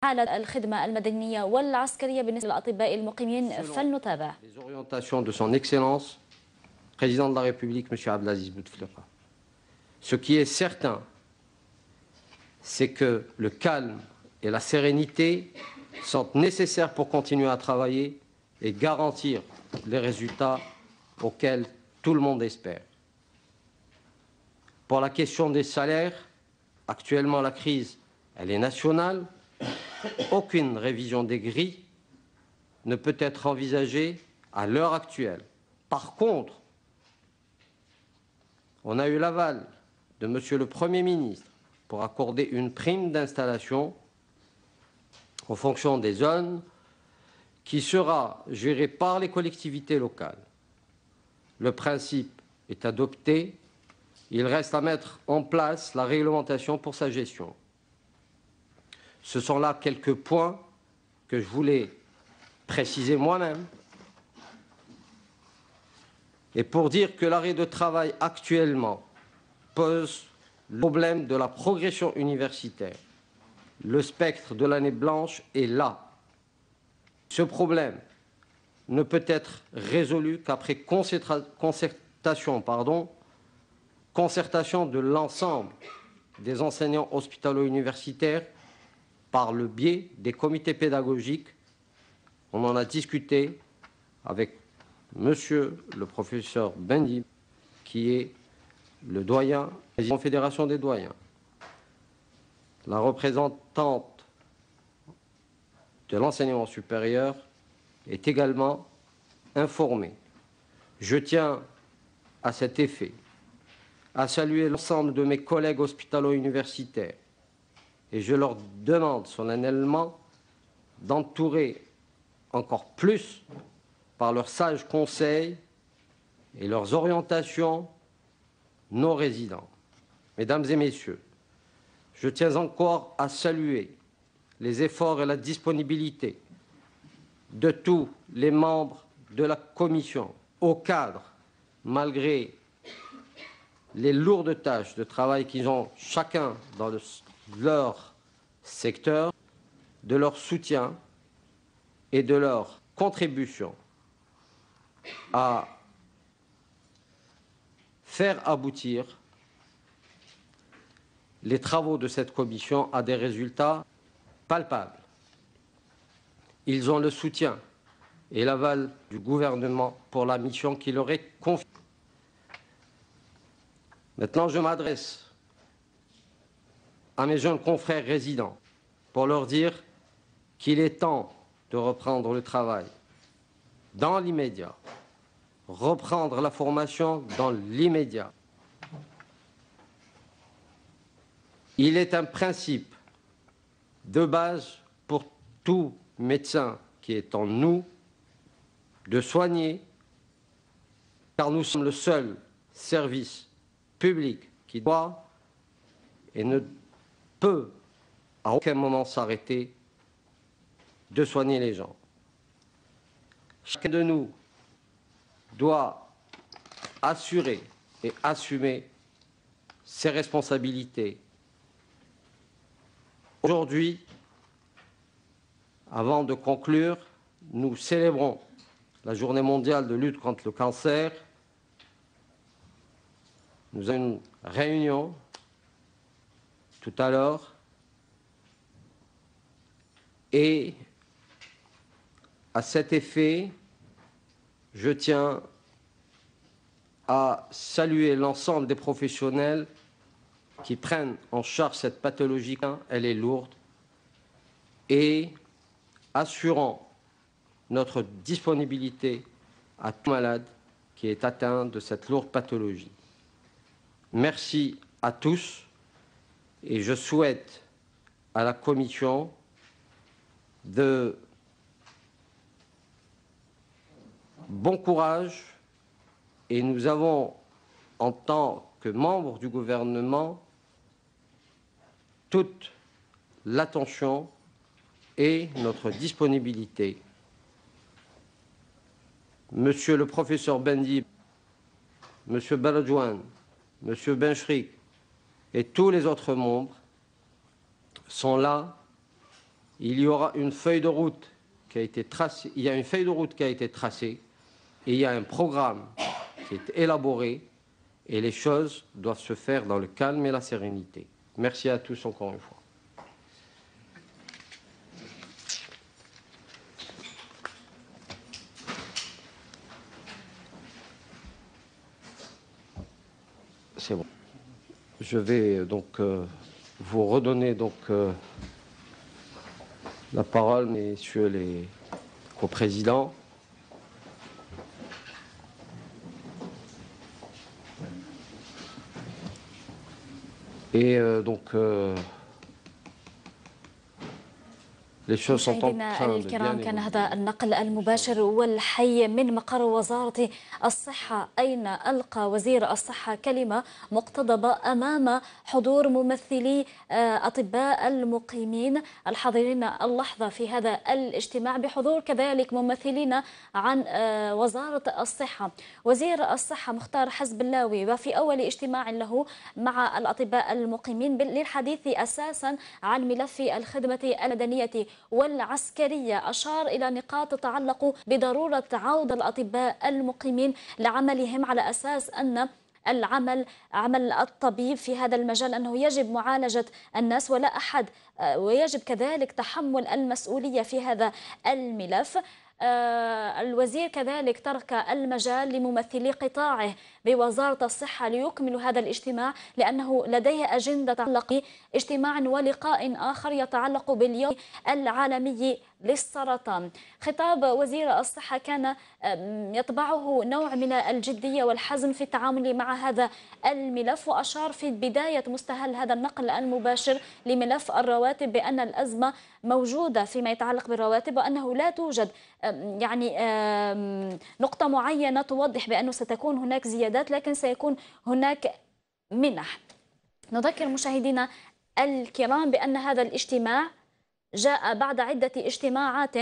حالة الخدمة المدنية والعسكرية بالنسبة للأطباء المقيمين فلنتابع. Les orientations de son Excellence, Président de la République, M. Abdelaziz Bouteflika. Ce qui est certain, c'est que le calme et la sérénité sont nécessaires pour continuer à travailler et garantir les résultats auxquels tout le monde espère. Pour la question des salaires, actuellement la crise, elle est nationale. Aucune révision des grilles ne peut être envisagée à l'heure actuelle. Par contre, on a eu l'aval de Monsieur le Premier ministre pour accorder une prime d'installation en fonction des zones qui sera gérée par les collectivités locales. Le principe est adopté. Il reste à mettre en place la réglementation pour sa gestion. Ce sont là quelques points que je voulais préciser moi-même. Et pour dire que l'arrêt de travail actuellement pose le problème de la progression universitaire. Le spectre de l'année blanche est là. Ce problème ne peut être résolu qu'après concertation de l'ensemble des enseignants hospitalo-universitaires par le biais des comités pédagogiques. On en a discuté avec Monsieur le professeur Bendib, qui est le doyen de la Confédération des doyens. La représentante de l'enseignement supérieur est également informée. Je tiens à cet effet à saluer l'ensemble de mes collègues hospitalo-universitaires et je leur demande solennellement d'entourer encore plus par leurs sages conseils et leurs orientations nos résidents. Mesdames et messieurs, je tiens encore à saluer les efforts et la disponibilité de tous les membres de la commission, au cadre, malgré les lourdes tâches de travail qu'ils ont chacun dans leur secteur, de leur soutien et de leur contribution à faire aboutir les travaux de cette commission à des résultats palpables. Ils ont le soutien et l'aval du gouvernement pour la mission qui leur est confiée. Maintenant, je m'adresse à mes jeunes confrères résidents pour leur dire qu'il est temps de reprendre le travail dans l'immédiat, reprendre la formation dans l'immédiat. Il est un principe de base pour tout médecin qui est en nous de soigner, car nous sommes le seul service public qui doit et ne peut à aucun moment s'arrêter de soigner les gens. Chacun de nous doit assurer et assumer ses responsabilités. Aujourd'hui, avant de conclure, nous célébrons la Journée mondiale de lutte contre le cancer. Nous avons une réunion tout à l'heure et à cet effet, je tiens à saluer l'ensemble des professionnels qui prennent en charge cette pathologie. Elle est lourde et assurant notre disponibilité à tout malade qui est atteint de cette lourde pathologie. Merci à tous et je souhaite à la Commission de bon courage et nous avons, en tant que membres du gouvernement, toute l'attention et notre disponibilité. Monsieur le professeur Bendib, Monsieur Baladouane, Monsieur Benchrik et tous les autres membres sont là il y aura une feuille de route qui a été tracée, il y a une feuille de route qui a été tracée et il y a un programme qui est élaboré et les choses doivent se faire dans le calme et la sérénité. Merci à tous encore une fois. C'est bon. Je vais donc vous redonner donc la parole, messieurs les coprésidents. Et donc مشاهدينا الكرام، كان هذا النقل المباشر والحي من مقر وزارة الصحة، أين ألقى وزير الصحة كلمة مقتضبة أمام حضور ممثلي أطباء المقيمين الحاضرين اللحظة في هذا الاجتماع، بحضور كذلك ممثلين عن وزارة الصحة. وزير الصحة مختار حزبلاوي وفي أول اجتماع له مع الأطباء المقيمين للحديث أساسا عن ملف الخدمة المدنية والعسكرية، أشار إلى نقاط تتعلق بضرورة عودة الأطباء المقيمين لعملهم، على أساس أن عمل الطبيب في هذا المجال أنه يجب معالجة الناس ولا أحد، ويجب كذلك تحمل المسؤولية في هذا الملف. الوزير كذلك ترك المجال لممثلي قطاعه بوزارة الصحة ليكملوا هذا الاجتماع، لأنه لديه أجندة تتعلق باجتماع ولقاء آخر يتعلق باليوم العالمي للسرطان. خطاب وزير الصحة كان يطبعه نوع من الجدية والحزم في التعامل مع هذا الملف، وأشار في بداية مستهل هذا النقل المباشر لملف الرواتب بأن الأزمة موجودة فيما يتعلق بالرواتب، وأنه لا توجد يعني نقطة معينة توضح بأنه ستكون هناك زيادات، لكن سيكون هناك منح. نذكر مشاهدينا الكرام بأن هذا الاجتماع جاء بعد عدة اجتماعات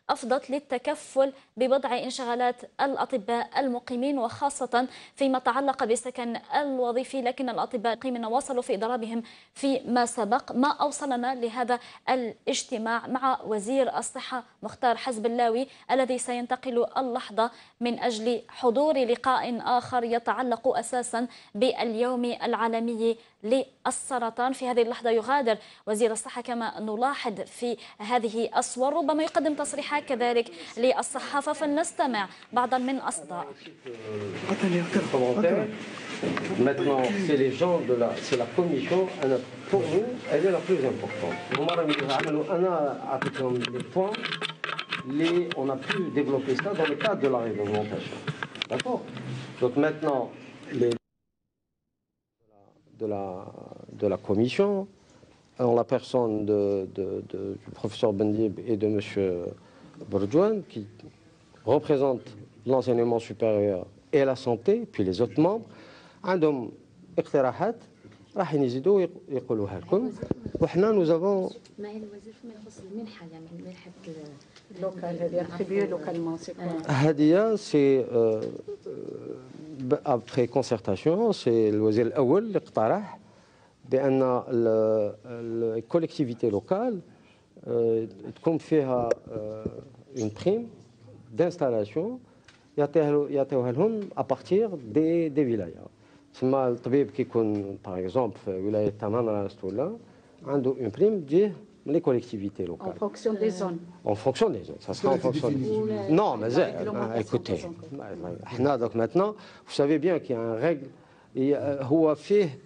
أفضت للتكفل بوضع انشغالات الأطباء المقيمين، وخاصة فيما تعلق بالسكن الوظيفي، لكن الأطباء المقيمين وصلوا في إضرابهم فيما سبق. ما أوصلنا لهذا الاجتماع مع وزير الصحة مختار حزبلاوي الذي سينتقل اللحظة من أجل حضور لقاء آخر يتعلق أساسا باليوم العالمي للسرطان. في هذه اللحظة يغادر وزير الصحة كما نلاحظ في هذه الصور، ربما يقدم تصريحات كذلك للصحافة، فلنستمع بعضا من أصداء. Maintenant, c'est les gens c'est la commission, pour nous, elle est la plus importante. On a pu développer ça dans le cadre de la réglementation. D'accord? Donc maintenant, de la commission, en la personne du professeur Bendib et de M. Bourjouane, qui représentent l'enseignement supérieur et la santé, puis les autres membres, عندهم اقتراحات راح يزيدوا يقولوها لكم. وحنا nous avons معالي الوزير فيما يخص المنحه، يعني منحه اللوكال هذه سي après concertation c'est الوزير الأول اللي اقترح بأن الكوليكتيفيتي لوكال تكون فيها une prime d'installation يعطيوها لهم à partir des wilayas. تسمى الطبيب كيكون باغ اكزومبل في ولايه تمانراست ولا عنده اون بريم تجيه من لي كوليكتيفيتي لوكال. En fonction des zones. En fonction des zones. Ça sera en fonction des zones. Non, mais écoutez, احنا donc maintenant, vous savez bien qu'il y a un règle. هو فيه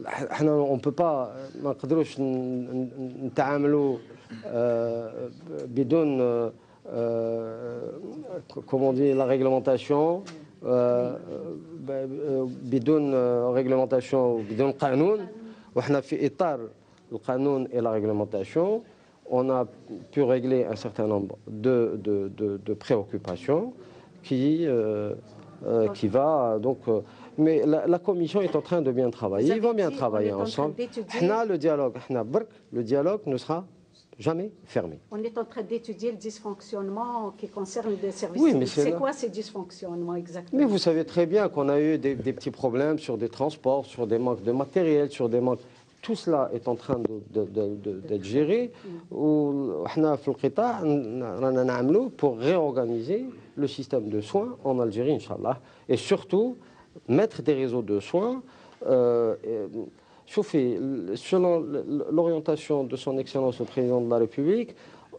احنا on peut pas ما نقدروش نتعاملوا بدون comment dire la réglementation بدون réglementation وبدون قانون. وإحنا في إطار القانون et la réglementation on a pu régler un certain nombre de préoccupations qui va donc mais la commission est en train de bien travailler. Ils vont bien travailler ensemble. Le dialogue ne sera jamais fermé. On est en train d'étudier le dysfonctionnement qui concerne les services. Oui, mais c'est quoi ces dysfonctionnements exactement? Mais vous savez très bien qu'on a eu des petits problèmes sur des transports, sur des manques de matériel, sur des manques. tout cela est en train d'être géré. Pour réorganiser le système de soins en Algérie, Inch'Allah. Et surtout, mettre des réseaux de soins. Selon l'orientation de son Excellence le Président de la République,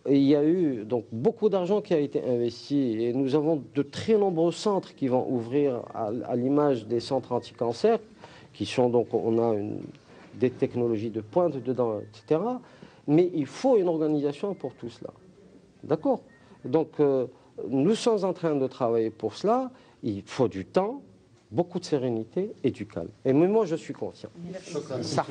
il y a eu donc beaucoup d'argent qui a été investi et nous avons de très nombreux centres qui vont ouvrir à l'image des centres anti-cancer, qui sont donc, on a des technologies de pointe dedans, etc. Mais il faut une organisation pour tout cela. D'accord? Donc, nous sommes en train de travailler pour cela. Il faut du temps, beaucoup de sérénité et du calme. Et moi, je suis conscient. Ça.